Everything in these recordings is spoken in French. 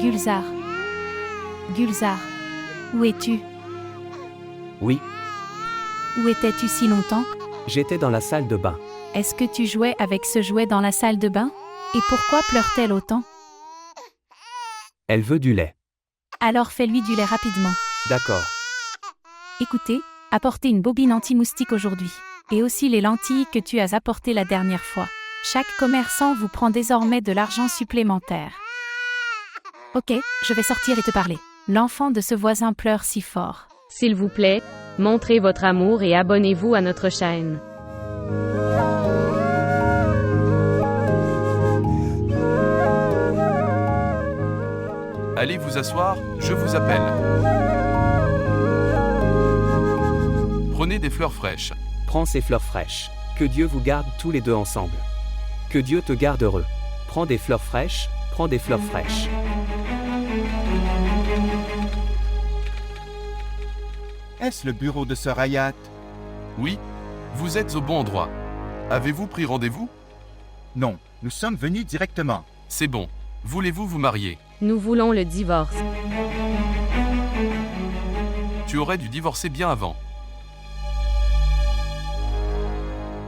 Gulzar. Gulzar. Où es-tu? Oui, Où étais-tu si longtemps? j'étais dans la salle de bain. Est-ce que tu jouais avec ce jouet dans la salle de bain? Et pourquoi pleure-t-elle autant? Elle veut du lait. Alors fais-lui du lait rapidement. D'accord. Écoutez, apportez une bobine anti-moustique aujourd'hui. Et aussi les lentilles que tu as apportées la dernière fois. Chaque commerçant vous prend désormais de l'argent supplémentaire. Ok, je vais sortir et te parler. L'enfant de ce voisin pleure si fort. S'il vous plaît, montrez votre amour et abonnez-vous à notre chaîne. Allez vous asseoir, je vous appelle. Prenez des fleurs fraîches. Prends ces fleurs fraîches. Que Dieu vous garde tous les deux ensemble. Que Dieu te garde heureux. Prends des fleurs fraîches, prends des fleurs fraîches. Est-ce le bureau de Sœur Hayat? Oui, vous êtes au bon endroit. Avez-vous pris rendez-vous? Non, nous sommes venus directement. C'est bon. Voulez-vous vous marier? Nous voulons le divorce. Tu aurais dû divorcer bien avant.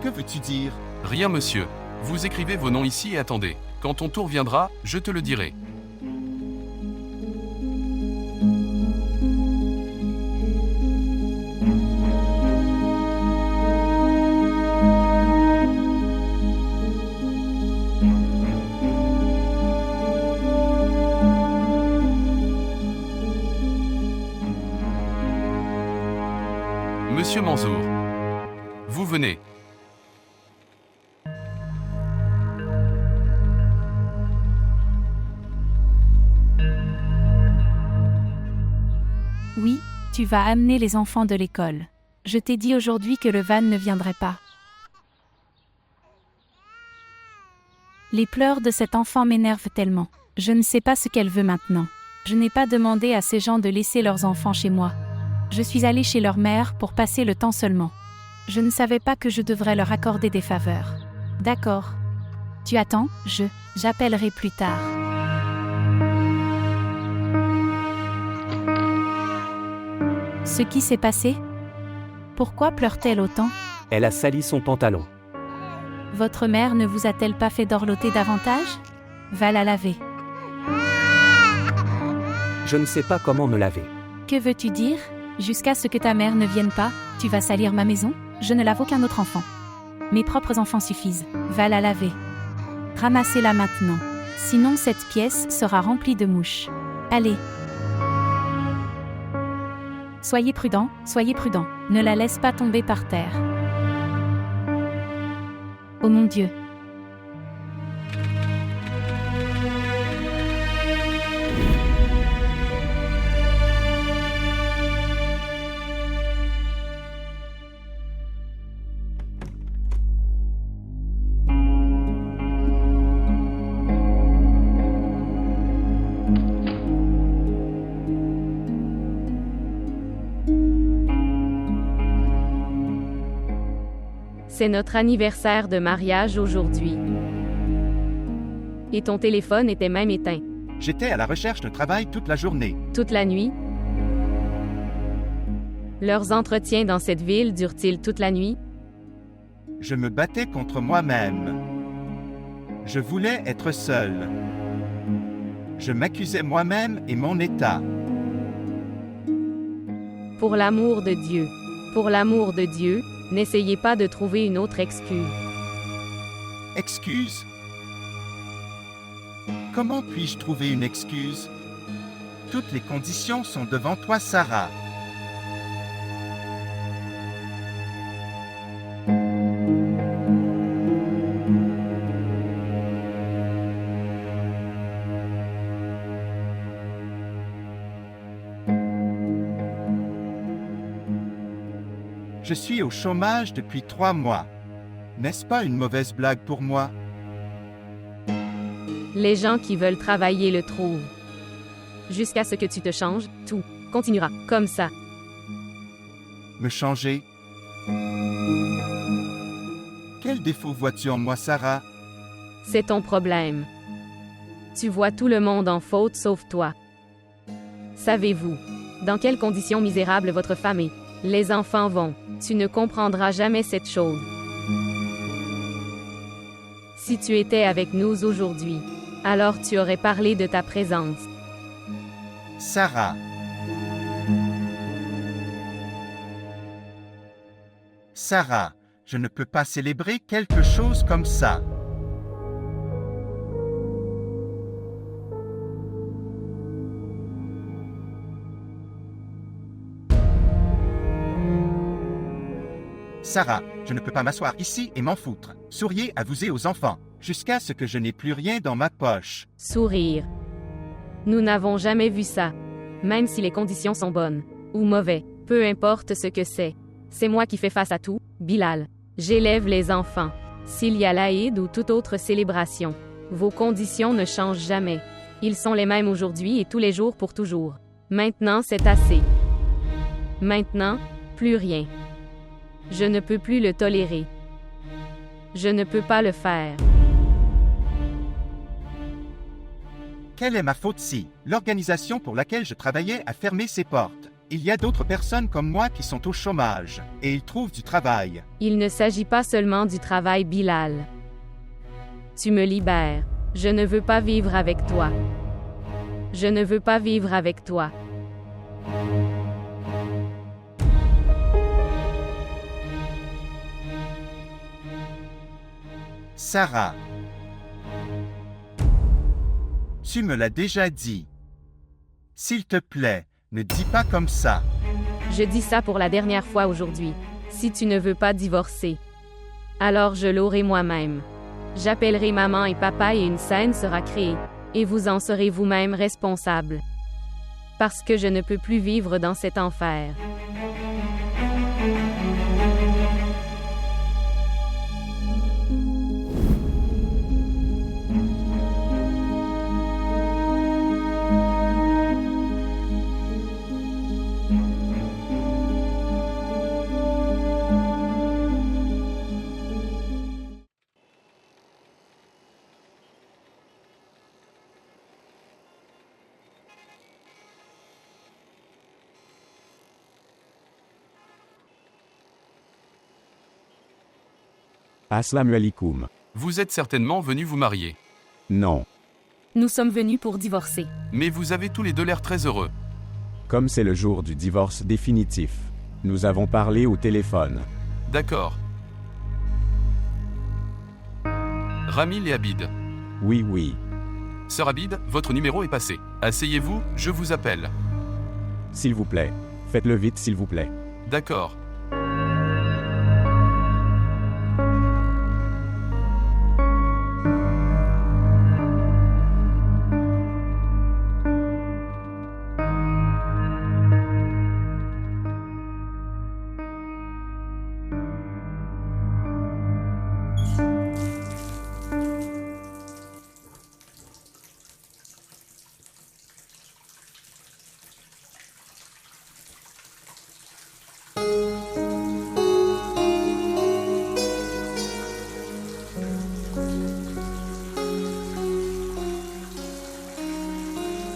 Que veux-tu dire? Rien monsieur. Vous écrivez vos noms ici et attendez. Quand ton tour viendra, je te le dirai. Monsieur Mansour. Vous venez. Oui, tu vas amener les enfants de l'école. Je t'ai dit aujourd'hui que le van ne viendrait pas. Les pleurs de cet enfant m'énervent tellement. Je ne sais pas ce qu'elle veut maintenant. Je n'ai pas demandé à ces gens de laisser leurs enfants chez moi. Je suis allée chez leur mère pour passer le temps seulement. Je ne savais pas que je devrais leur accorder des faveurs. D'accord. Tu attends, j'appellerai plus tard. Ce qui s'est passé? Pourquoi pleure-t-elle autant? Elle a sali son pantalon. Votre mère ne vous a-t-elle pas fait dorloter davantage? Va la laver. Je ne sais pas comment me laver. Que veux-tu dire? Jusqu'à ce que ta mère ne vienne pas, tu vas salir ma maison? Je ne lave aucun autre enfant. Mes propres enfants suffisent. Va la laver. Ramassez-la maintenant. Sinon cette pièce sera remplie de mouches. Allez. Soyez prudent, soyez prudent. Ne la laisse pas tomber par terre. Oh mon Dieu. C'est notre anniversaire de mariage aujourd'hui. Et ton téléphone était même éteint. J'étais à la recherche de travail toute la journée. Toute la nuit? Leurs entretiens dans cette ville durent-ils toute la nuit? Je me battais contre moi-même. Je voulais être seul. Je m'accusais moi-même et mon état. Pour l'amour de Dieu. Pour l'amour de Dieu, n'essayez pas de trouver une autre excuse. Excuse? Comment puis-je trouver une excuse? Toutes les conditions sont devant toi, Sarah. Je suis au chômage depuis 3 mois. N'est-ce pas une mauvaise blague pour moi? Les gens qui veulent travailler le trouvent. Jusqu'à ce que tu te changes, tout continuera comme ça. Me changer? Quel défaut vois-tu en moi, Sarah? C'est ton problème. Tu vois tout le monde en faute sauf toi. Savez-vous dans quelles conditions misérables votre femme est? Les enfants vont. Tu ne comprendras jamais cette chose. Si tu étais avec nous aujourd'hui, alors tu aurais parlé de ta présence. Sarah. Sarah, je ne peux pas célébrer quelque chose comme ça. Sarah, je ne peux pas m'asseoir ici et m'en foutre. Souriez à vous et aux enfants, jusqu'à ce que je n'ai plus rien dans ma poche. Sourire. Nous n'avons jamais vu ça. Même si les conditions sont bonnes ou mauvaises, peu importe ce que c'est. C'est moi qui fais face à tout, Bilal. J'élève les enfants. S'il y a l'Aïd ou toute autre célébration, vos conditions ne changent jamais. Ils sont les mêmes aujourd'hui et tous les jours pour toujours. Maintenant, c'est assez. Maintenant, plus rien. Je ne peux plus le tolérer. Je ne peux pas le faire. Quelle est ma faute si l'organisation pour laquelle je travaillais a fermé ses portes? Il y a d'autres personnes comme moi qui sont au chômage, et ils trouvent du travail. Il ne s'agit pas seulement du travail, Bilal. Tu me libères. Je ne veux pas vivre avec toi. Je ne veux pas vivre avec toi. Sarah. Tu me l'as déjà dit. S'il te plaît, ne dis pas comme ça. Je dis ça pour la dernière fois aujourd'hui. Si tu ne veux pas divorcer, alors je l'aurai moi-même. J'appellerai maman et papa et une scène sera créée. Et vous en serez vous-même responsable. Parce que je ne peux plus vivre dans cet enfer. Assalamu alaikum. Vous êtes certainement venus vous marier. Non. Nous sommes venus pour divorcer. Mais vous avez tous les deux l'air très heureux. Comme c'est le jour du divorce définitif, nous avons parlé au téléphone. D'accord. Ramil et Abid. Oui. Sœur Abid, votre numéro est passé. Asseyez-vous, je vous appelle. S'il vous plaît. Faites-le vite, s'il vous plaît. D'accord.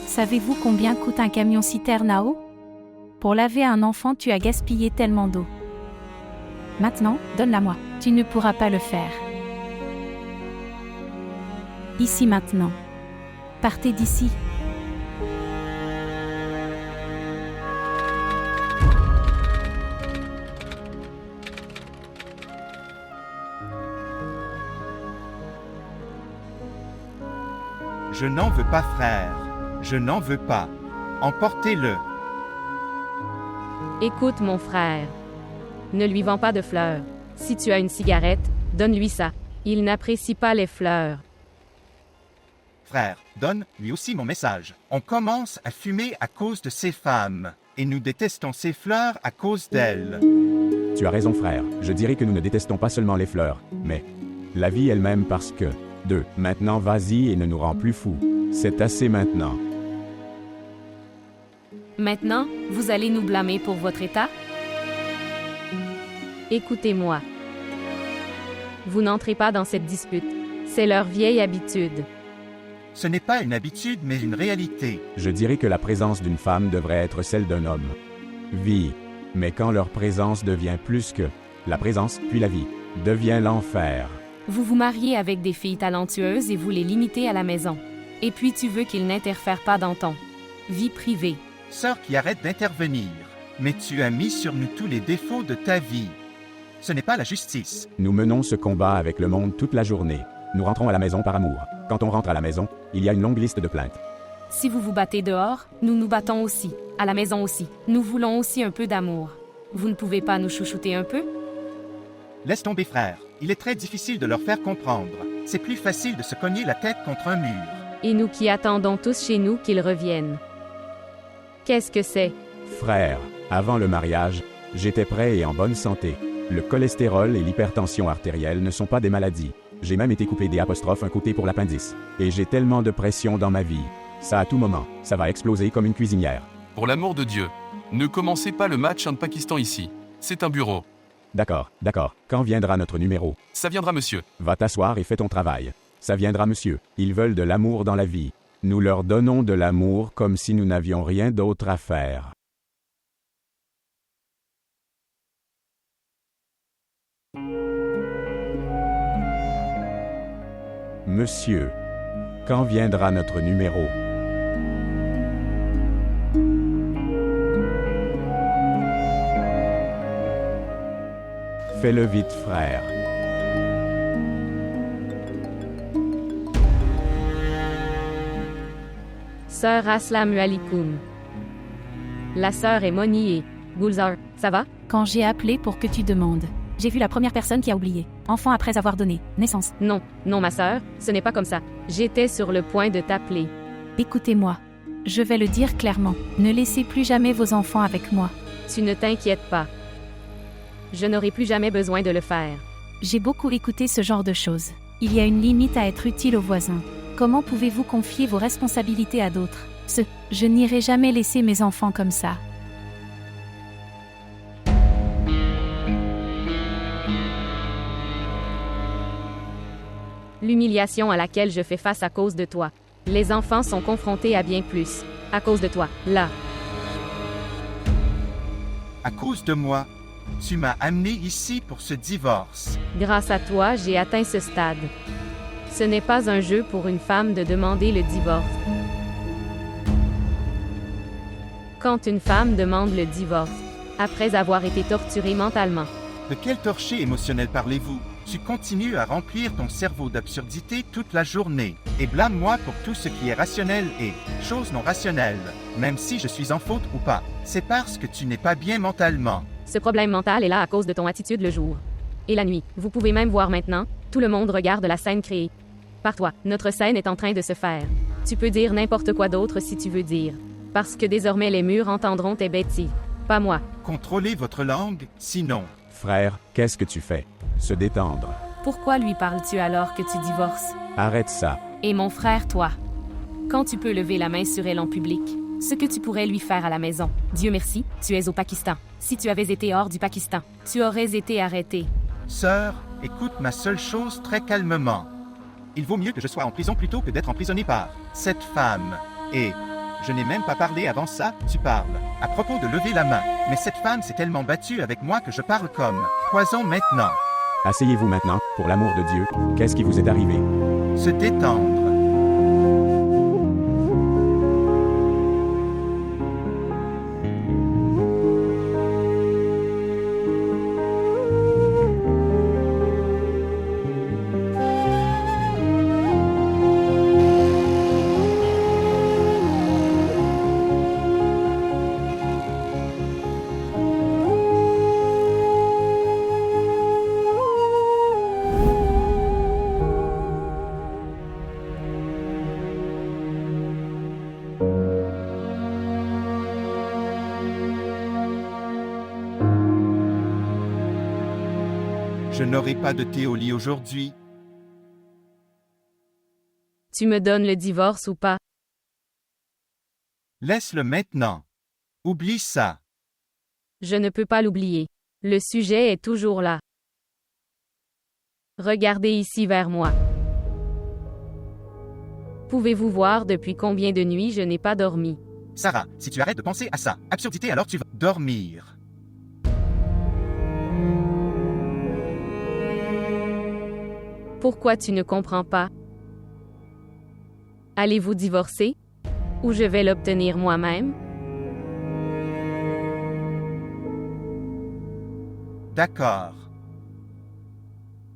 Savez-vous combien coûte un camion-citerne à eau? Pour laver un enfant, tu as gaspillé tellement d'eau. Maintenant, donne-la-moi. Tu ne pourras pas le faire. Ici maintenant. Partez d'ici. Je n'en veux pas, frère. Je n'en veux pas. Emportez-le. Écoute mon frère. Ne lui vends pas de fleurs. Si tu as une cigarette, donne-lui ça. Il n'apprécie pas les fleurs. Frère, donne lui aussi mon message. On commence à fumer à cause de ces femmes. Et nous détestons ces fleurs à cause d'elles. Tu as raison, frère. Je dirais que nous ne détestons pas seulement les fleurs, mais la vie elle-même parce que... 2. Maintenant vas-y et ne nous rends plus fous. C'est assez maintenant. Maintenant, vous allez nous blâmer pour votre état? Écoutez-moi. Vous n'entrez pas dans cette dispute. C'est leur vieille habitude. Ce n'est pas une habitude mais une réalité. Je dirais que la présence d'une femme devrait être celle d'un homme. Vie. Mais quand leur présence devient plus que la présence, puis la vie, devient l'enfer. Vous vous mariez avec des filles talentueuses et vous les limitez à la maison. Et puis tu veux qu'ils n'interfèrent pas dans ton vie privée. Sœur qui arrête d'intervenir. Mais tu as mis sur nous tous les défauts de ta vie. Ce n'est pas la justice. Nous menons ce combat avec le monde toute la journée. Nous rentrons à la maison par amour. Quand on rentre à la maison, il y a une longue liste de plaintes. Si vous vous battez dehors, nous nous battons aussi. À la maison aussi. Nous voulons aussi un peu d'amour. Vous ne pouvez pas nous chouchouter un peu? Laisse tomber, frère. Il est très difficile de leur faire comprendre. C'est plus facile de se cogner la tête contre un mur. Et nous qui attendons tous chez nous qu'ils reviennent. Qu'est-ce que c'est? Frère, avant le mariage, j'étais prêt et en bonne santé. Le cholestérol et l'hypertension artérielle ne sont pas des maladies. J'ai même été coupé un côté pour l'appendice. Et j'ai tellement de pression dans ma vie. Ça à tout moment, ça va exploser comme une cuisinière. Pour l'amour de Dieu, ne commencez pas le match Inde-Pakistan ici. C'est un bureau. D'accord. Quand viendra notre numéro? Ça viendra, monsieur. Va t'asseoir et fais ton travail. Ça viendra, monsieur. Ils veulent de l'amour dans la vie. Nous leur donnons de l'amour comme si nous n'avions rien d'autre à faire. Monsieur, quand viendra notre numéro? Fais-le vite, frère. Sœur Assalamu alaikum. La sœur est Moni et Gulzar, ça va? Quand j'ai appelé pour que tu demandes, j'ai vu la première personne qui a oublié. Enfant après avoir donné naissance. Non, ma sœur, ce n'est pas comme ça. J'étais sur le point de t'appeler. Écoutez-moi. Je vais le dire clairement. Ne laissez plus jamais vos enfants avec moi. Tu ne t'inquiètes pas. Je n'aurai plus jamais besoin de le faire. J'ai beaucoup écouté ce genre de choses. Il y a une limite à être utile aux voisins. Comment pouvez-vous confier vos responsabilités à d'autres? Je n'irai jamais laisser mes enfants comme ça. L'humiliation à laquelle je fais face à cause de toi. Les enfants sont confrontés à bien plus. À cause de toi, là. À cause de moi, tu m'as amené ici pour ce divorce. Grâce à toi, j'ai atteint ce stade. Ce n'est pas un jeu pour une femme de demander le divorce. Quand une femme demande le divorce, après avoir été torturée mentalement, De quel torché émotionnel parlez-vous? Tu continues à remplir ton cerveau d'absurdité toute la journée et blâme-moi pour tout ce qui est rationnel et choses non rationnelles. Même si je suis en faute ou pas, c'est parce que tu n'es pas bien mentalement. ce problème mental est là à cause de ton attitude le jour et la nuit. Vous pouvez même voir maintenant, tout le monde regarde la scène créée par toi. Notre scène est en train de se faire. Tu peux dire n'importe quoi d'autre si tu veux dire. Parce que désormais les murs entendront tes bêtises. Pas moi. Contrôlez votre langue, sinon. Frère, qu'est-ce que tu fais? Se détendre. Pourquoi lui parles-tu alors que tu divorces? Arrête ça. Et mon frère, toi. Quand tu peux lever la main sur elle en public, ce que tu pourrais lui faire à la maison. Dieu merci, tu es au Pakistan. Si tu avais été hors du Pakistan, tu aurais été arrêté. Sœur, écoute ma seule chose très calmement. Il vaut mieux que je sois en prison plutôt que d'être emprisonné par cette femme. Et je n'ai même pas parlé avant ça, tu parles. À propos de lever la main. Mais cette femme s'est tellement battue avec moi que je parle comme poison maintenant. Asseyez-vous maintenant, pour l'amour de Dieu. Qu'est-ce qui vous est arrivé? Se détendre. Je n'aurai pas de thé au lit aujourd'hui. Tu me donnes le divorce ou pas? Laisse-le maintenant. Oublie ça. Je ne peux pas l'oublier. Le sujet est toujours là. Regardez ici vers moi. Pouvez-vous voir depuis combien de nuits je n'ai pas dormi? Sarah, si tu arrêtes de penser à ça, absurdité, alors tu vas dormir. Pourquoi tu ne comprends pas? Allez-vous divorcer? Ou je vais l'obtenir moi-même? D'accord.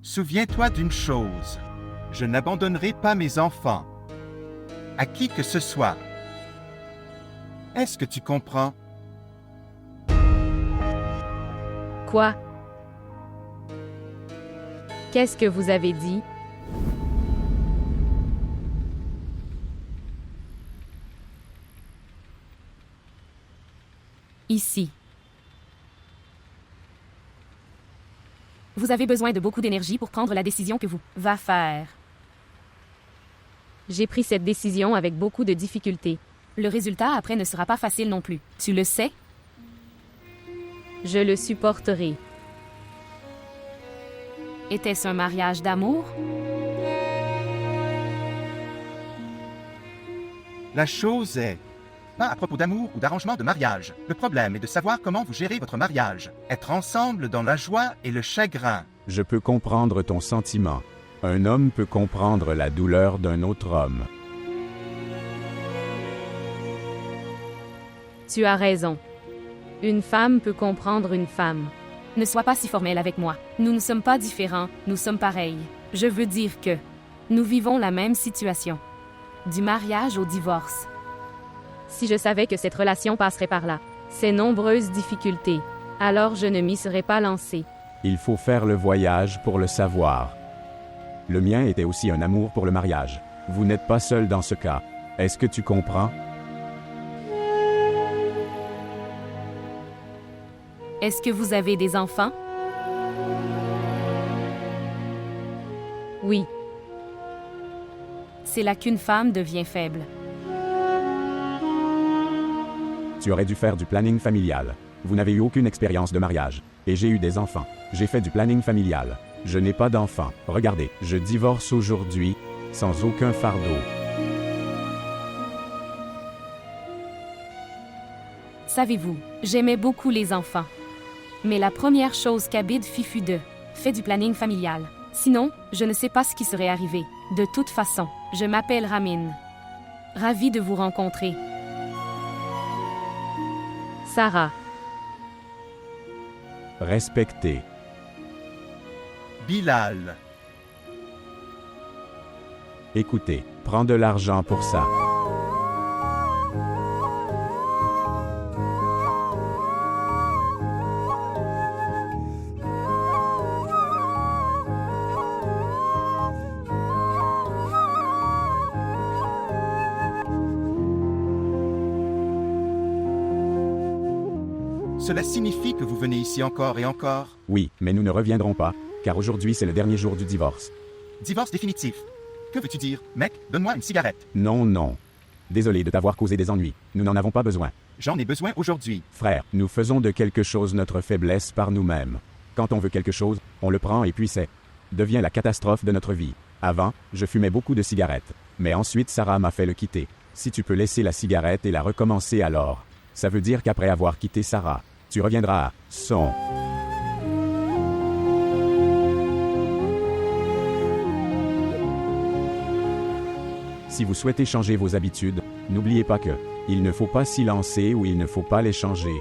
Souviens-toi d'une chose. Je n'abandonnerai pas mes enfants. À qui que ce soit. Est-ce que tu comprends? Quoi? Qu'est-ce que vous avez dit? Ici. Vous avez besoin de beaucoup d'énergie pour prendre la décision que vous va faire. J'ai pris cette décision avec beaucoup de difficultés. Le résultat après ne sera pas facile non plus. Tu le sais? Je le supporterai. Était-ce un mariage d'amour? La chose est, pas à propos d'amour ou d'arrangement de mariage. Le problème est de savoir comment vous gérez votre mariage. Être ensemble dans la joie et le chagrin. Je peux comprendre ton sentiment. Un homme peut comprendre la douleur d'un autre homme. Tu as raison. Une femme peut comprendre une femme. Ne sois pas si formel avec moi. Nous ne sommes pas différents, nous sommes pareils. Je veux dire que nous vivons la même situation. Du mariage au divorce. Si je savais que cette relation passerait par là, ces nombreuses difficultés, alors je ne m'y serais pas lancé. Il faut faire le voyage pour le savoir. Le mien était aussi un amour pour le mariage. Vous n'êtes pas seul dans ce cas. Est-ce que tu comprends? Est-ce que vous avez des enfants? Oui. C'est là qu'une femme devient faible. Tu aurais dû faire du planning familial. Vous n'avez eu aucune expérience de mariage. Et j'ai eu des enfants. J'ai fait du planning familial. Je n'ai pas d'enfants. Regardez, je divorce aujourd'hui, sans aucun fardeau. Savez-vous, j'aimais beaucoup les enfants. Mais la première chose qu'Abid fit fut de faire du planning familial. Sinon, je ne sais pas ce qui serait arrivé. De toute façon, je m'appelle Ramin. Ravi de vous rencontrer. Sarah. Respectez. Bilal. Écoutez, prends de l'argent pour ça. Cela signifie que vous venez ici encore et encore? Oui, mais nous ne reviendrons pas, car aujourd'hui c'est le dernier jour du divorce. Divorce définitif. Que veux-tu dire? Mec, donne-moi une cigarette. Non, non. Désolé de t'avoir causé des ennuis. Nous n'en avons pas besoin. J'en ai besoin aujourd'hui. Frère, nous faisons de quelque chose notre faiblesse par nous-mêmes. Quand on veut quelque chose, on le prend et puis c'est devient la catastrophe de notre vie. Avant, je fumais beaucoup de cigarettes. Mais ensuite Sarah m'a fait le quitter. Si tu peux laisser la cigarette et la recommencer alors, ça veut dire qu'après avoir quitté Sarah, tu reviendras à son. Si vous souhaitez changer vos habitudes, n'oubliez pas que il ne faut pas s'y lancer ou il ne faut pas les changer.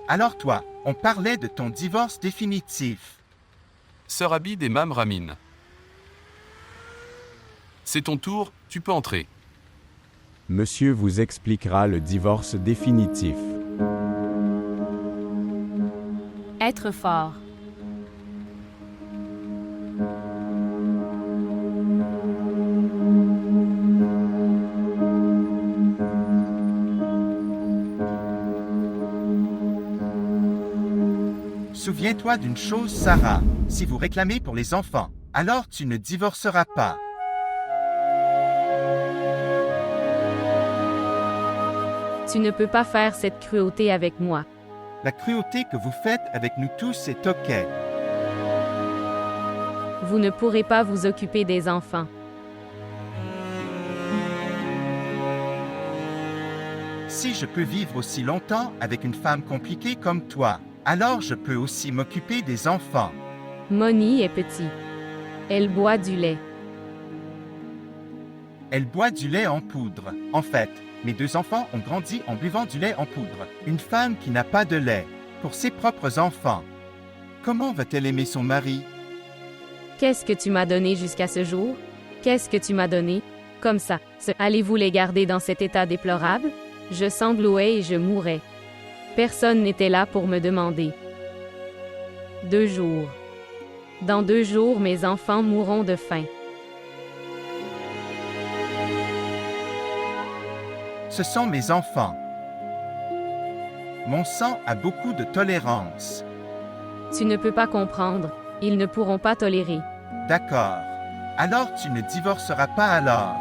Alors toi, on parlait de ton divorce définitif. Sœur Abid et Mam Ramin. C'est ton tour, tu peux entrer. Monsieur vous expliquera le divorce définitif. Être fort. Souviens-toi d'une chose, Sarah. Si vous réclamez pour les enfants, alors tu ne divorceras pas. Tu ne peux pas faire cette cruauté avec moi. La cruauté que vous faites avec nous tous est OK. Vous ne pourrez pas vous occuper des enfants. Si je peux vivre aussi longtemps avec une femme compliquée comme toi, alors je peux aussi m'occuper des enfants. Moni est petit. Elle boit du lait. Elle boit du lait en poudre. En fait, mes 2 enfants ont grandi en buvant du lait en poudre. Une femme qui n'a pas de lait pour ses propres enfants. Comment va-t-elle aimer son mari? Qu'est-ce que tu m'as donné jusqu'à ce jour? Qu'est-ce que tu m'as donné? Comme ça, allez-vous les garder dans cet état déplorable? Je sanglotais et je mourais. Personne n'était là pour me demander. 2 jours. Dans 2 jours, mes enfants mourront de faim. Ce sont mes enfants. Mon sang a beaucoup de tolérance. Tu ne peux pas comprendre. Ils ne pourront pas tolérer. D'accord. Alors tu ne divorceras pas alors.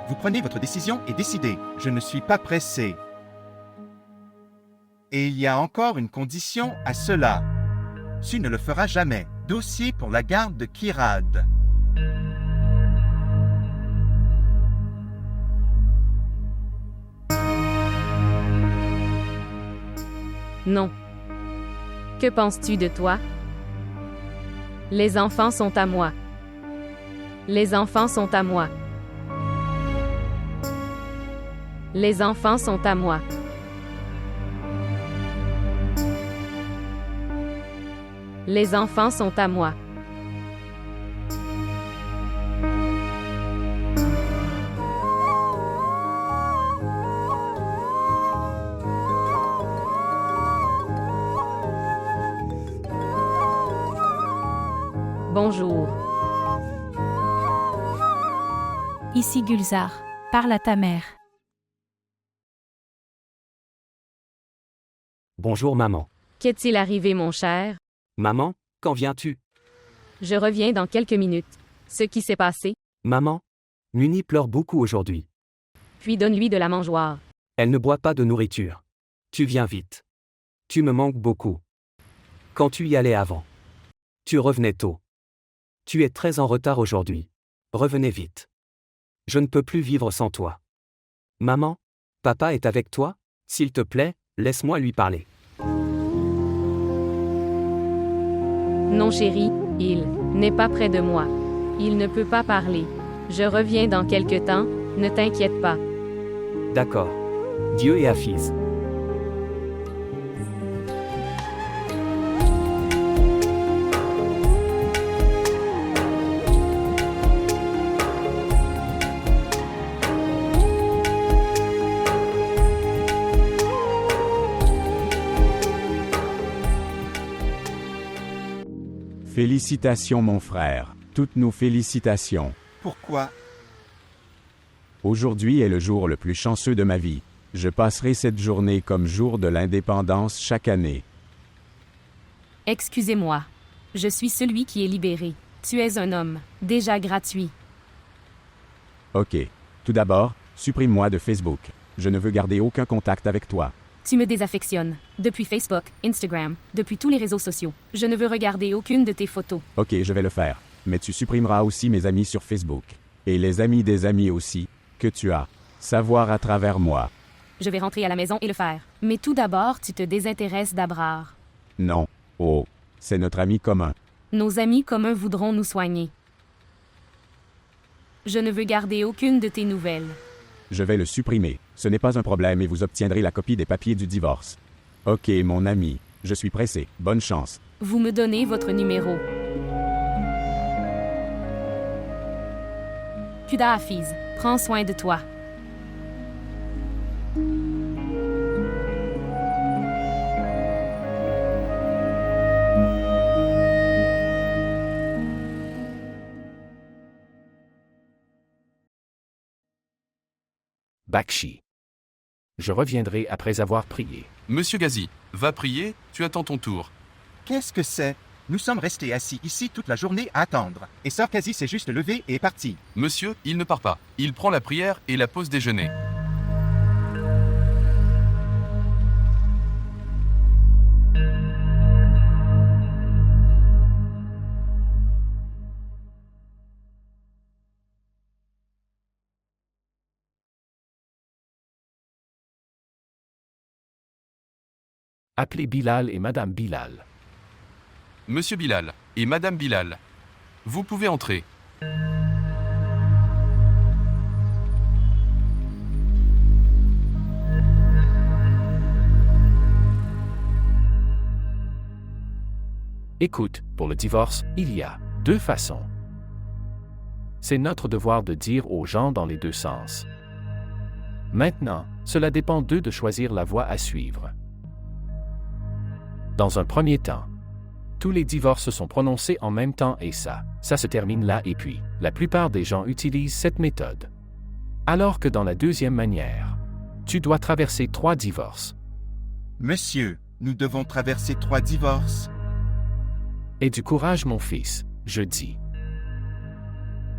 Vous prenez votre décision et décidez. Je ne suis pas pressé. Et il y a encore une condition à cela. Tu ne le feras jamais. Dossier pour la garde de Kirad. Non. Que penses-tu de toi? Les enfants sont à moi. Les enfants sont à moi. Les enfants sont à moi. Les enfants sont à moi. Bonjour. Ici Gulzar. Parle à ta mère. Bonjour maman. Qu'est-il arrivé, mon cher? Maman, quand viens-tu? Je reviens dans quelques minutes. Ce qui s'est passé? Maman, Nuni pleure beaucoup aujourd'hui. Puis donne-lui de la mangeoire. Elle ne boit pas de nourriture. Tu viens vite. Tu me manques beaucoup. Quand tu y allais avant. Tu revenais tôt. Tu es très en retard aujourd'hui. Revenez vite. Je ne peux plus vivre sans toi. Maman, papa est avec toi? S'il te plaît, laisse-moi lui parler. Non, chérie, il n'est pas près de moi. Il ne peut pas parler. Je reviens dans quelque temps, ne t'inquiète pas. D'accord. Dieu et Hafiz. Félicitations mon frère, toutes nos félicitations. Pourquoi? Aujourd'hui est le jour le plus chanceux de ma vie. Je passerai cette journée comme jour de l'indépendance chaque année. Excusez-moi. Je suis celui qui est libéré. Tu es un homme, déjà gratuit. Ok. Tout d'abord, supprime-moi de Facebook. Je ne veux garder aucun contact avec toi. Tu me désaffectionnes. Depuis Facebook, Instagram, depuis tous les réseaux sociaux. Je ne veux regarder aucune de tes photos. Ok, je vais le faire. Mais tu supprimeras aussi mes amis sur Facebook. Et les amis des amis aussi, que tu as. Savoir à travers moi. Je vais rentrer à la maison et le faire. Mais tout d'abord, tu te désintéresses d'Abrar. Non. Oh. C'est notre ami commun. Nos amis communs voudront nous soigner. Je ne veux garder aucune de tes nouvelles. Je vais le supprimer. Ce n'est pas un problème et vous obtiendrez la copie des papiers du divorce. Ok, mon ami. Je suis pressé. Bonne chance. Vous me donnez votre numéro. Kuda Hafiz, prends soin de toi. Bakshi. Je reviendrai après avoir prié. Monsieur Gazi, va prier, tu attends ton tour. Qu'est-ce que c'est? Nous sommes restés assis ici toute la journée à attendre. Et Sœur Kazi s'est juste levée et est partie. Monsieur, il ne part pas. Il prend la prière et la pause déjeuner. Appelez Bilal et Madame Bilal. Monsieur Bilal et Madame Bilal. Vous pouvez entrer. Écoute, pour le divorce, il y a 2 façons. C'est notre devoir de dire aux gens dans les 2 sens. Maintenant, cela dépend d'eux de choisir la voie à suivre. Dans un premier temps, tous les divorces sont prononcés en même temps et ça se termine là et puis, la plupart des gens utilisent cette méthode. Alors que dans la deuxième manière, tu dois traverser 3 divorces. Monsieur, nous devons traverser 3 divorces. Aie du courage, mon fils, je dis.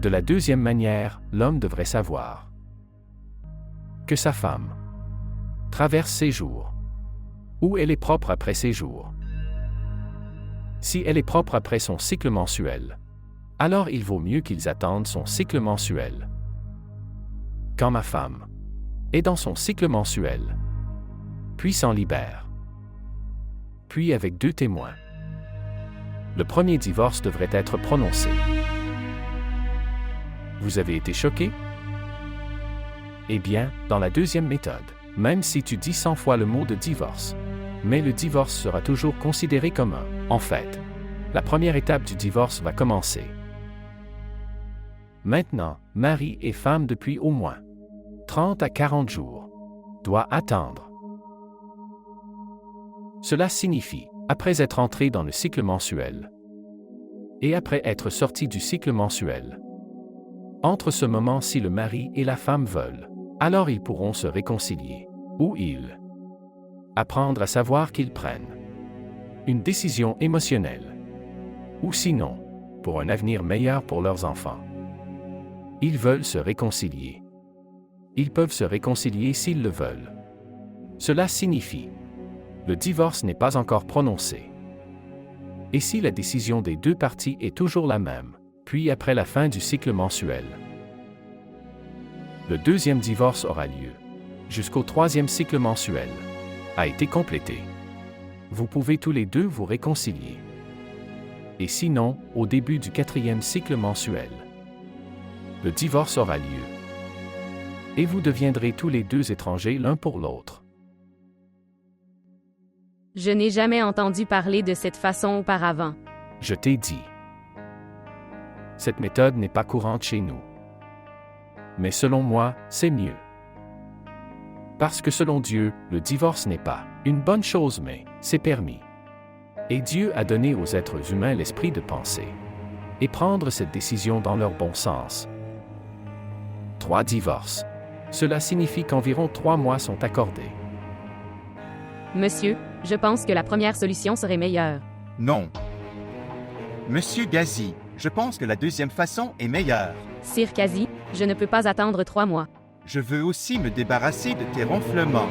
De la deuxième manière, l'homme devrait savoir que sa femme traverse ses jours, ou elle est propre après ses jours. Si elle est propre après son cycle mensuel, alors il vaut mieux qu'ils attendent son cycle mensuel. Quand ma femme est dans son cycle mensuel, puis s'en libère, puis avec 2 témoins, le premier divorce devrait être prononcé. Vous avez été choqué? Eh bien, dans la deuxième méthode, même si tu dis 100 fois le mot de divorce, mais le divorce sera toujours considéré comme un. En fait, la première étape du divorce va commencer. Maintenant, mari et femme depuis au moins 30 à 40 jours doit attendre. Cela signifie, après être entré dans le cycle mensuel, et après être sorti du cycle mensuel, entre ce moment si le mari et la femme veulent, alors ils pourront se réconcilier, ou ils apprendre à savoir qu'ils prennent une décision émotionnelle, ou sinon, pour un avenir meilleur pour leurs enfants. Ils veulent se réconcilier. Ils peuvent se réconcilier s'ils le veulent. Cela signifie, le divorce n'est pas encore prononcé. Et si la décision des 2 parties est toujours la même, puis après la fin du cycle mensuel, le deuxième divorce aura lieu, jusqu'au 3e cycle mensuel, a été complété. Vous pouvez tous les 2 vous réconcilier. Et sinon, au début du 4e cycle mensuel, le divorce aura lieu. Et vous deviendrez tous les 2 étrangers l'un pour l'autre. Je n'ai jamais entendu parler de cette façon auparavant. Je t'ai dit. Cette méthode n'est pas courante chez nous. Mais selon moi, c'est mieux. Parce que selon Dieu, le divorce n'est pas une bonne chose, mais c'est permis. Et Dieu a donné aux êtres humains l'esprit de penser et prendre cette décision dans leur bon sens. 3 divorces. Cela signifie qu'environ 3 mois sont accordés. Monsieur, je pense que la première solution serait meilleure. Non. Monsieur Gazi, je pense que la deuxième façon est meilleure. Sir Kazi, je ne peux pas attendre 3 mois. Je veux aussi me débarrasser de tes ronflements.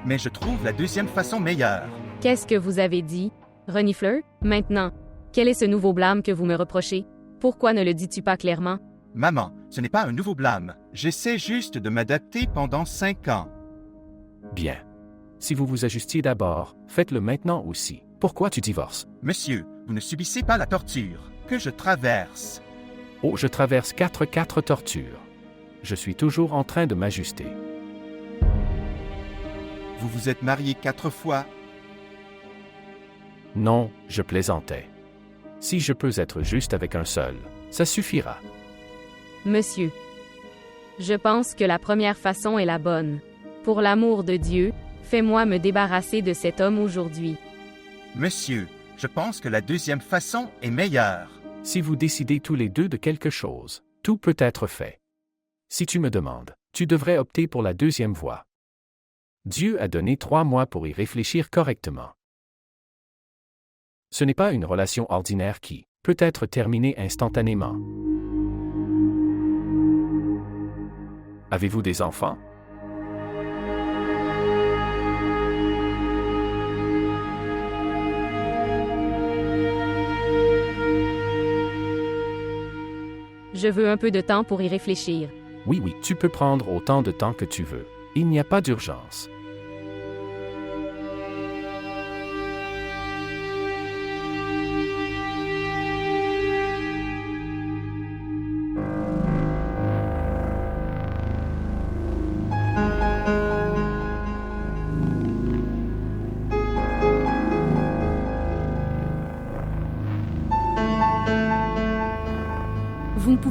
Mais je trouve la deuxième façon meilleure. Qu'est-ce que vous avez dit, renifleur? Maintenant, quel est ce nouveau blâme que vous me reprochez? Pourquoi ne le dis-tu pas clairement? Maman, ce n'est pas un nouveau blâme. J'essaie juste de m'adapter pendant 5 ans. Bien. Si vous vous ajustiez d'abord, faites-le maintenant aussi. Pourquoi tu divorces? Monsieur, vous ne subissez pas la torture que je traverse. Oh, je traverse 4 tortures. Je suis toujours en train de m'ajuster. Vous vous êtes marié 4 fois. Non, je plaisantais. Si je peux être juste avec un seul, ça suffira. Monsieur, je pense que la première façon est la bonne. Pour l'amour de Dieu, fais-moi me débarrasser de cet homme aujourd'hui. Monsieur, je pense que la deuxième façon est meilleure. Si vous décidez tous les 2 de quelque chose, tout peut être fait. Si tu me demandes, tu devrais opter pour la deuxième voie. Dieu a donné 3 mois pour y réfléchir correctement. Ce n'est pas une relation ordinaire qui peut être terminée instantanément. Avez-vous des enfants? Je veux un peu de temps pour y réfléchir. Oui, tu peux prendre autant de temps que tu veux. Il n'y a pas d'urgence.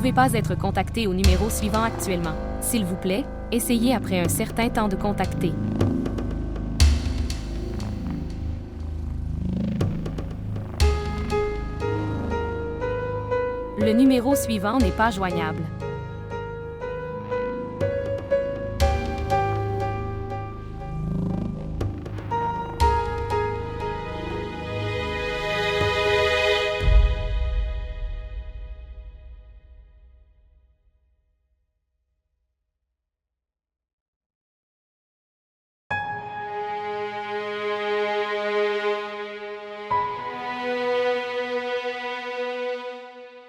pouvez pas être contacté au numéro suivant actuellement. S'il vous plaît, essayez après un certain temps de contacter. Le numéro suivant n'est pas joignable.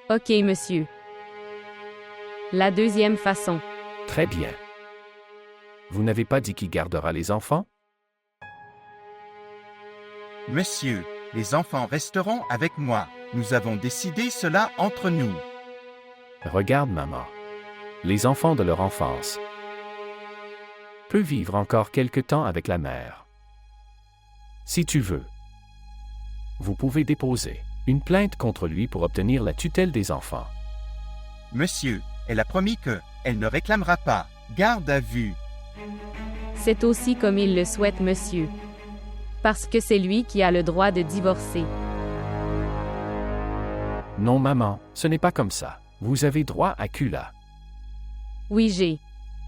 Ok, monsieur. La deuxième façon. Très bien. Vous n'avez pas dit qui gardera les enfants? Monsieur, les enfants resteront avec moi. Nous avons décidé cela entre nous. Regarde, maman. Les enfants de leur enfance peuvent vivre encore quelque temps avec la mère. Si tu veux, vous pouvez déposer une plainte contre lui pour obtenir la tutelle des enfants. Monsieur, elle a promis que elle ne réclamera pas garde à vue. C'est aussi comme il le souhaite, monsieur. Parce que c'est lui qui a le droit de divorcer. Non, maman, ce n'est pas comme ça. Vous avez droit à Kula. Oui, j'ai.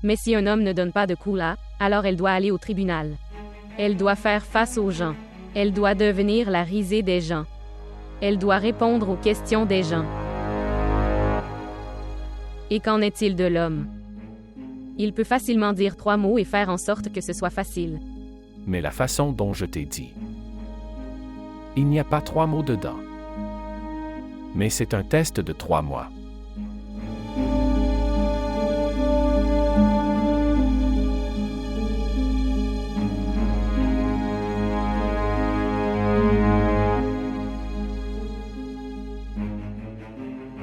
Mais si un homme ne donne pas de Kula, alors elle doit aller au tribunal. Elle doit faire face aux gens. Elle doit devenir la risée des gens. Elle doit répondre aux questions des gens. Et qu'en est-il de l'homme? Il peut facilement dire 3 mots et faire en sorte que ce soit facile. Mais la façon dont je t'ai dit, il n'y a pas 3 mots dedans. Mais c'est un test de 3 mois.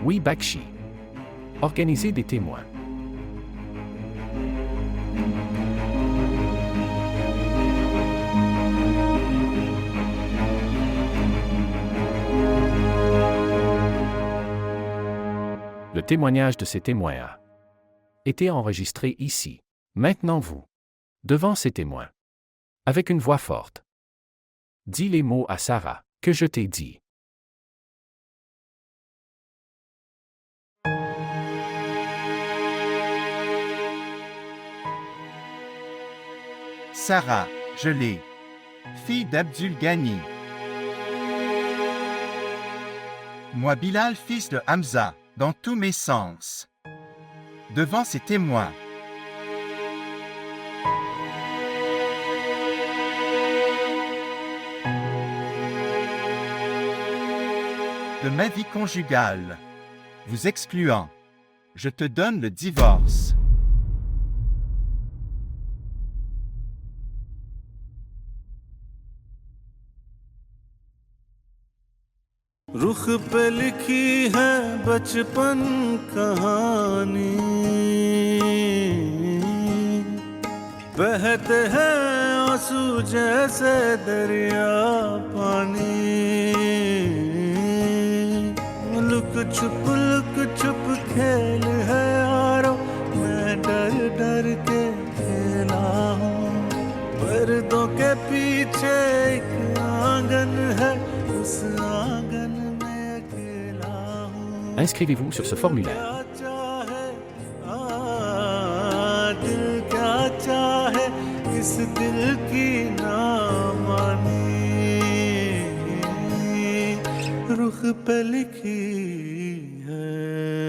Oui, Bakshi. Organiser des témoins. Le témoignage de ces témoins a été enregistré ici. Maintenant vous, devant ces témoins, avec une voix forte, dis les mots à Sarah que je t'ai dit. Sarah, je l'ai. Fille d'Abdul Ghani. Moi Bilal, fils de Hamza, dans tous mes sens. Devant ces témoins. De ma vie conjugale, vous excluant, je te donne le divorce. रुख पे लिखी है बचपन कहानी बहते हैं आंसू जैसे दरिया पानी लुक छुप खेल है यारो मैं डर डर के खेला हूँ पर्दों के पीछे एक आंगन है उस आंगन Inscrivez-vous sur ce formulaire. इस दिल की ना मानी रुख पे लिखी है